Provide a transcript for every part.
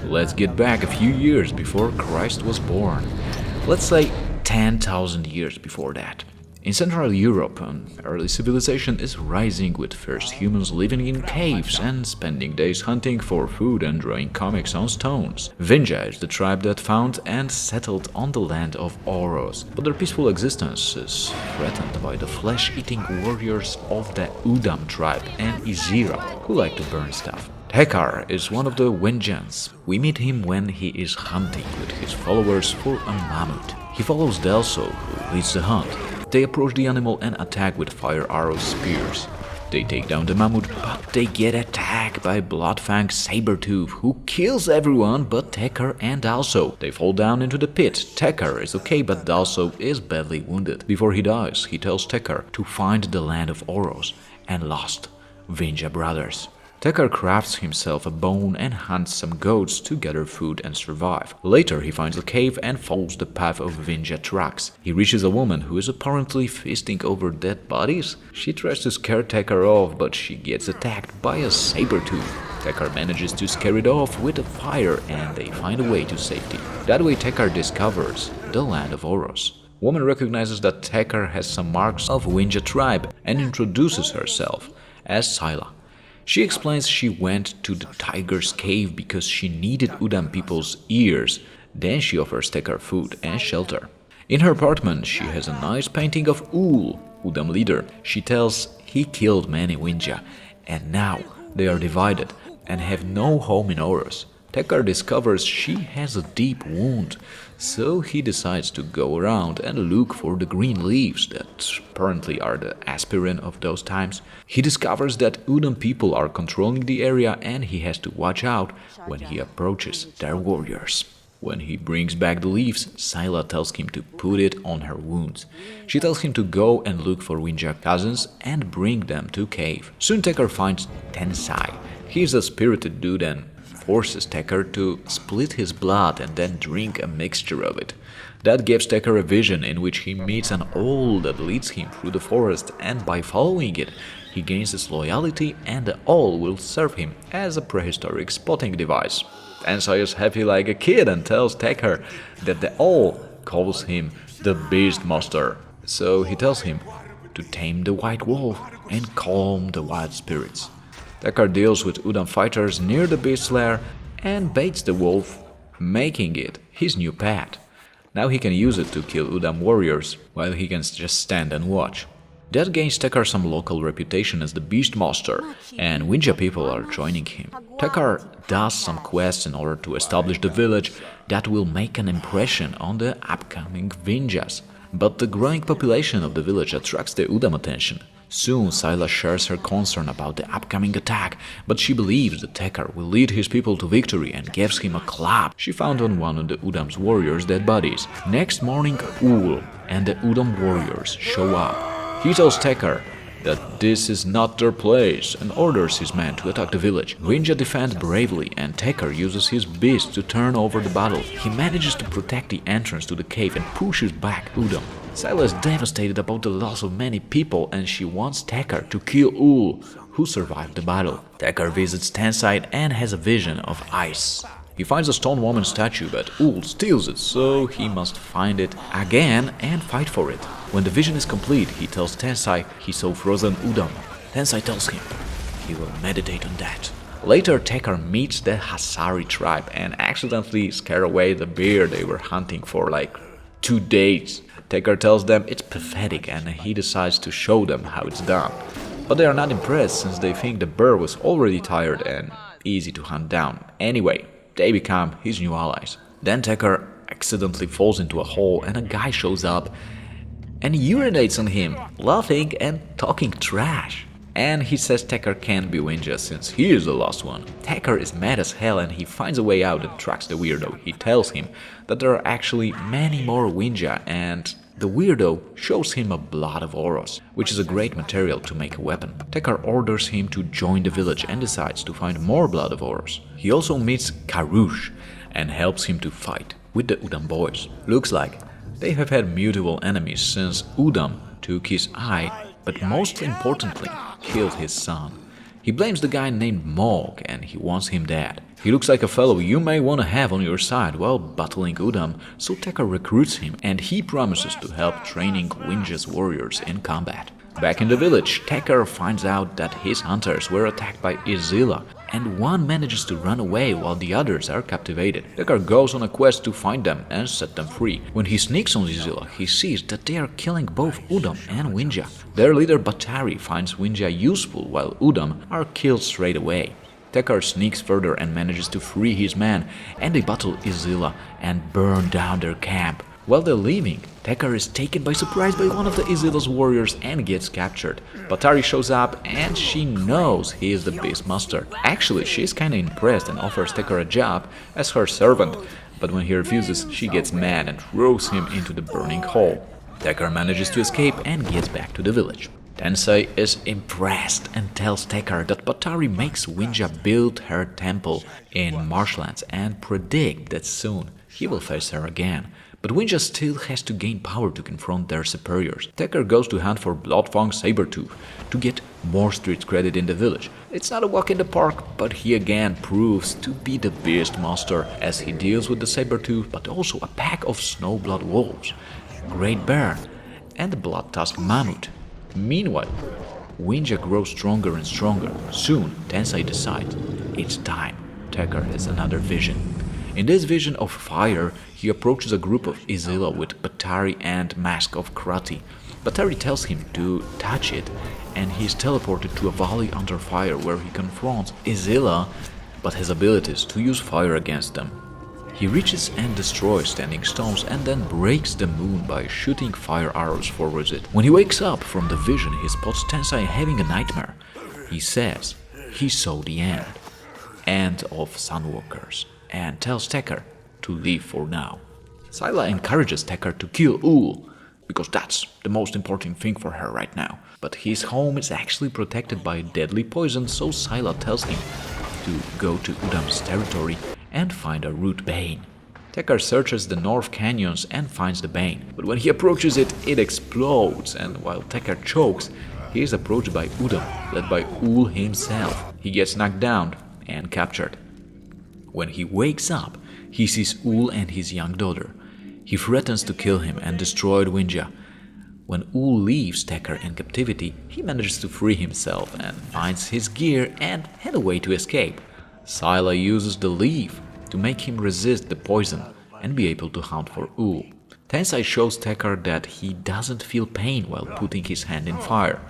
Let's get back a few years before Christ was born. Let's say 10,000 years before that. In Central Europe, an early civilization is rising with first humans living in caves and spending days hunting for food and drawing comics on stones. Wenja is the tribe that found and settled on the land of Oros, but their peaceful existence is threatened by the flesh-eating warriors of the Udam tribe and Izila, who like to burn stuff. Takkar is one of the Wenjans. We meet him when he is hunting with his followers for a mammoth. He follows Delso, who leads the hunt. They approach the animal and attack with fire arrow spears. They take down the mammoth, but they get attacked by Bloodfang Sabertooth, who kills everyone but Takkar and Dalso. They fall down into the pit. Takkar is okay, but Dalso is badly wounded. Before he dies, he tells Takkar to find the land of Oros and lost Wenja brothers. Takkar crafts himself a bone and hunts some goats to gather food and survive. Later he finds a cave and follows the path of Wenja tracks. He reaches a woman who is apparently feasting over dead bodies. She tries to scare Takkar off, but she gets attacked by a saber-tooth. Takkar manages to scare it off with a fire and they find a way to safety. That way Takkar discovers the land of Oros. Woman recognizes that Takkar has some marks of Wenja tribe and introduces herself as Izila. She explains she went to the tiger's cave because she needed Udam people's ears. Then she offers Takkar food and shelter. In her apartment, she has a nice painting of Ul, Udam leader. She tells he killed many Wenja, and now they are divided and have no home in Oros. Takkar discovers she has a deep wound, so he decides to go around and look for the green leaves that apparently are the aspirin of those times. He discovers that Udam people are controlling the area and he has to watch out when he approaches their warriors. When he brings back the leaves, Izila tells him to put it on her wounds. She tells him to go and look for Wenja cousins and bring them to cave. Soon Takkar finds Tensai. He's a spirited dude and forces Takkar to split his blood and then drink a mixture of it. That gives Takkar a vision in which he meets an owl that leads him through the forest, and by following it, he gains its loyalty and the owl will serve him as a prehistoric spotting device. Tensai is happy like a kid and tells Takkar that the owl calls him the Beast Master. So he tells him to tame the white wolf and calm the wild spirits. Takkar deals with Udam fighters near the beast's lair and baits the wolf, making it his new pet. Now he can use it to kill Udam warriors, while he can just stand and watch. That gains Takkar some local reputation as the Beastmaster, and Wenja people are joining him. Takkar does some quests in order to establish the village that will make an impression on the upcoming Wenjas. But the growing population of the village attracts the Udam attention. Soon Izila shares her concern about the upcoming attack, but she believes that Takkar will lead his people to victory and gives him a club she found on one of the Udam's warriors' dead bodies. Next morning, Ul and the Udam warriors show up. He tells Takkar that this is not their place and orders his men to attack the village. Wenja defend bravely and Takkar uses his beast to turn over the battle. He manages to protect the entrance to the cave and pushes back Udam. Izila is devastated about the loss of many people and she wants Takkar to kill Ul, who survived the battle. Takkar visits Tensai and has a vision of ice. He finds a stone woman statue, but Ul steals it, so he must find it again and fight for it. When the vision is complete, he tells Tensai he saw frozen Udam. Tensai tells him he will meditate on that. Later, Takkar meets the Hasari tribe and accidentally scare away the bear they were hunting for like 2 days. Takkar tells them it's pathetic and he decides to show them how it's done. But they are not impressed since they think the bear was already tired and easy to hunt down. Anyway, they become his new allies. Then Takkar accidentally falls into a hole and a guy shows up and urinates on him, laughing and talking trash. And he says Takkar can't be Wenja since he is the last one. Takkar is mad as hell and he finds a way out and tracks the weirdo. He tells him that there are actually many more Wenja and the weirdo shows him a blood of Oros, which is a great material to make a weapon. Takkar orders him to join the village and decides to find more blood of Oros. He also meets Karush and helps him to fight with the Udam boys. Looks like they have had mutual enemies since Udam took his eye, but most importantly, killed his son. He blames the guy named Mog and he wants him dead. He looks like a fellow you may want to have on your side while battling Udam, so Takkar recruits him and he promises to help training Wenja's warriors in combat. Back in the village, Takkar finds out that his hunters were attacked by Izila, and one manages to run away while the others are captivated. Takkar goes on a quest to find them and set them free. When he sneaks on Izila, he sees that they are killing both Udam and Wenja. Their leader Batari finds Wenja useful while Udam are killed straight away. Takkar sneaks further and manages to free his men, and they battle Izila and burn down their camp. While they're leaving, Takkar is taken by surprise by one of the Izila's warriors and gets captured. Batari shows up and she knows he is the Beastmaster. Actually, she's kinda impressed and offers Takkar a job as her servant, but when he refuses, she gets mad and throws him into the burning hole. Takkar manages to escape and gets back to the village. Tensai is impressed and tells Takkar that Batari makes Wenja build her temple in marshlands and predict that soon he will face her again. But Wenja still has to gain power to confront their superiors. Takkar goes to hunt for Bloodfang Sabertooth to get more street credit in the village. It's not a walk in the park, but he again proves to be the Beastmaster as he deals with the Sabertooth, but also a pack of Snowblood Wolves, Great Bear, and the Blood-Tusk Mammoth. Meanwhile, Wenja grows stronger and stronger. Soon, Tensai decides it's time. Takkar has another vision. In this vision of fire, he approaches a group of Izila with Batari and Mask of Krati. Batari tells him to touch it, and he is teleported to a valley under fire where he confronts Izila, but has abilities to use fire against them. He reaches and destroys standing stones and then breaks the moon by shooting fire arrows towards it. When he wakes up from the vision, he spots Tensai having a nightmare. He says he saw the end of Sunwalkers, and tells Takkar to leave for now. Scylla encourages Takkar to kill Ul, because that's the most important thing for her right now. But his home is actually protected by deadly poison, so Scylla tells him to go to Udam's territory and find a root bane. Takkar searches the North Canyons and finds the bane, but when he approaches it, it explodes, and while Takkar chokes, he is approached by Udam, led by Ul himself. He gets knocked down and captured. When he wakes up, he sees Ul and his young daughter. He threatens to kill him and destroy Wenja. When Ul leaves Takkar in captivity, he manages to free himself and finds his gear and head away to escape. Scylla uses the leaf to make him resist the poison and be able to hunt for Ul. Tensai shows Takkar that he doesn't feel pain while putting his hand in fire.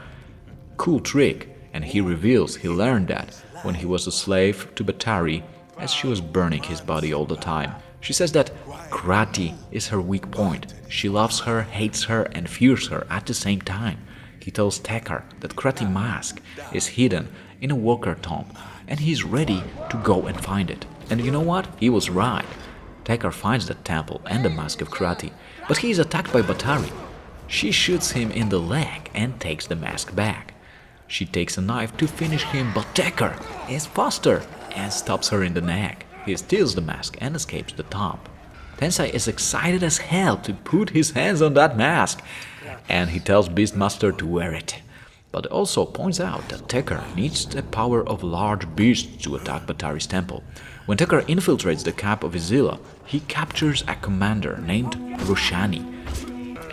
Cool trick, and he reveals he learned that when he was a slave to Batari, as she was burning his body all the time. She says that Krati is her weak point. She loves her, hates her, and fears her at the same time. He tells Takkar that Krati's mask is hidden in a walker tomb, and he's ready to go and find it. And you know what? He was right. Takkar finds the temple and the mask of Krati, but he is attacked by Batari. She shoots him in the leg and takes the mask back. She takes a knife to finish him, but Takkar is faster and stops her in the neck. He steals the mask and escapes the tomb. Tensai is excited as hell to put his hands on that mask, and he tells Beastmaster to wear it. But also points out that Takkar needs the power of large beasts to attack Batari's temple. When Takkar infiltrates the camp of Izila, he captures a commander named Roshani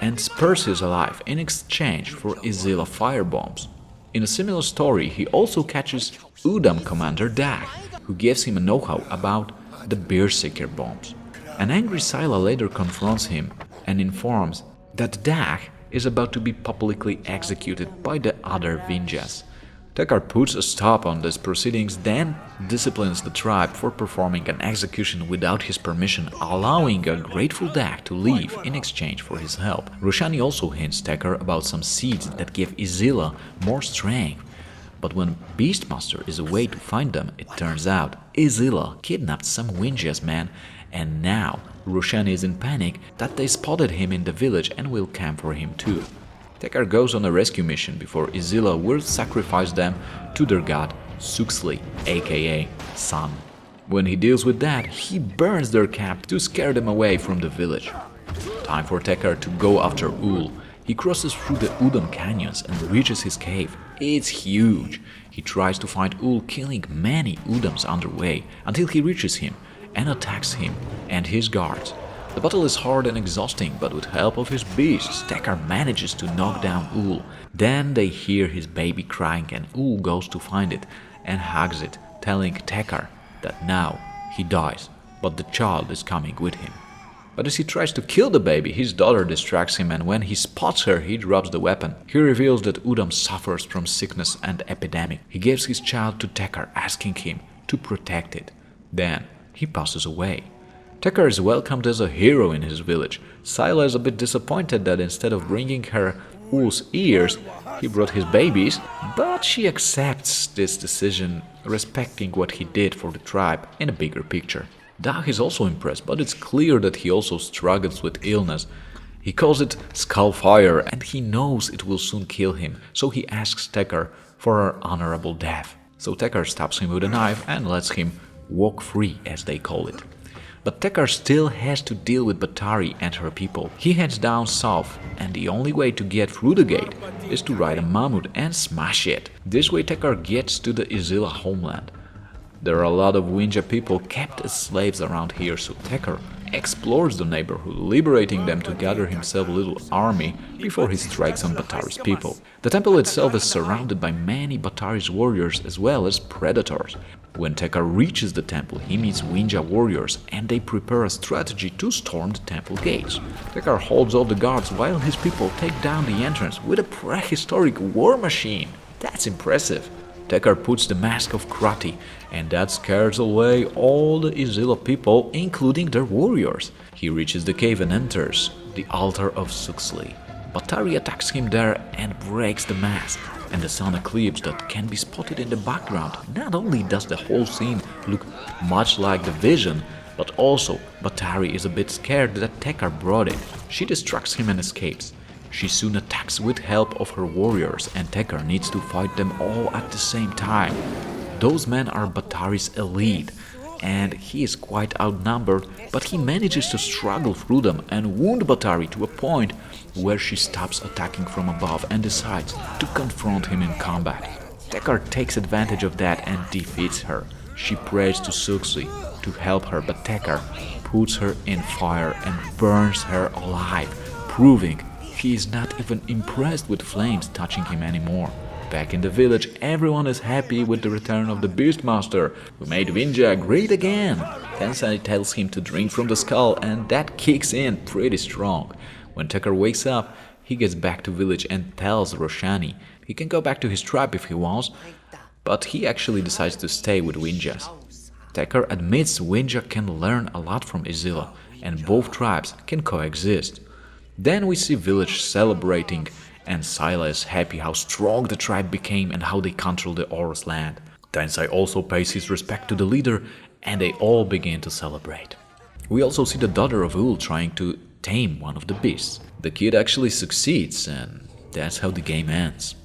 and spares his life in exchange for Izila firebombs. In a similar story, he also catches Udam commander Dag, who gives him a know-how about the Beerseeker bombs. An angry Scylla later confronts him and informs that Dag is about to be publicly executed by the other Wenjas. Takkar puts a stop on these proceedings, then disciplines the tribe for performing an execution without his permission, allowing a grateful Dag to leave in exchange for his help. Roshani also hints Takkar about some seeds that give Izila more strength. But when Beastmaster is away to find them, it turns out Izila kidnapped some Wenja's men, and now Roshani is in panic that they spotted him in the village and will camp for him too. Takkar goes on a rescue mission before Izila will sacrifice them to their god Suxli, aka Sun. When he deals with that, he burns their camp to scare them away from the village. Time for Takkar to go after Ul. He crosses through the Udam canyons and reaches his cave. It's huge. He tries to find Ul, killing many Udams underway until he reaches him and attacks him and his guards. The battle is hard and exhausting, but with help of his beasts, Takkar manages to knock down Ul. Then they hear his baby crying and Ul goes to find it and hugs it, telling Takkar that now he dies, but the child is coming with him. But as he tries to kill the baby, his daughter distracts him, and when he spots her, he drops the weapon. He reveals that Udam suffers from sickness and epidemic. He gives his child to Takkar, asking him to protect it. Then he passes away. Takkar is welcomed as a hero in his village. Sila is a bit disappointed that instead of bringing her Ul's ears, he brought his babies, but she accepts this decision, respecting what he did for the tribe in a bigger picture. Dag is also impressed, but it's clear that he also struggles with illness. He calls it skull fire and he knows it will soon kill him, so he asks Takkar for an honorable death. So Takkar stabs him with a knife and lets him walk free, as they call it. But Takkar still has to deal with Batari and her people. He heads down south, and the only way to get through the gate is to ride a mammoth and smash it. This way Takkar gets to the Izila homeland. There are a lot of Wenja people kept as slaves around here, so Takkar explores the neighborhood, liberating them to gather himself a little army before he strikes on Batari's people. The temple itself is surrounded by many Batari's warriors as well as predators. When Takkar reaches the temple, he meets Wenja warriors and they prepare a strategy to storm the temple gates. Takkar holds all the guards while his people take down the entrance with a prehistoric war machine. That's impressive. Takkar puts the mask of Krati, and that scares away all the Izila people, including their warriors. He reaches the cave and enters the altar of Suxli. Batari attacks him there and breaks the mask, and the sun eclipse that can be spotted in the background. Not only does the whole scene look much like the vision, but also Batari is a bit scared that Takkar brought it. She distracts him and escapes. She soon attacks with help of her warriors, and Takkar needs to fight them all at the same time. Those men are Batari's elite, and he is quite outnumbered, but he manages to struggle through them and wound Batari to a point where she stops attacking from above and decides to confront him in combat. Takkar takes advantage of that and defeats her. She prays to Suxli to help her, but Takkar puts her in fire and burns her alive, proving he is not even impressed with flames touching him anymore. Back in the village, everyone is happy with the return of the Beastmaster, who made Wenja great again. Tensai tells him to drink from the skull, and that kicks in pretty strong. When Takkar wakes up, he gets back to village and tells Roshani he can go back to his tribe if he wants, but he actually decides to stay with Wenjas. Takkar admits Wenja can learn a lot from Izila, and both tribes can coexist. Then we see village celebrating, and Sila is happy how strong the tribe became and how they control the Oros land. Tensai also pays his respect to the leader, and they all begin to celebrate. We also see the daughter of Ul trying to tame one of the beasts. The kid actually succeeds, and that's how the game ends.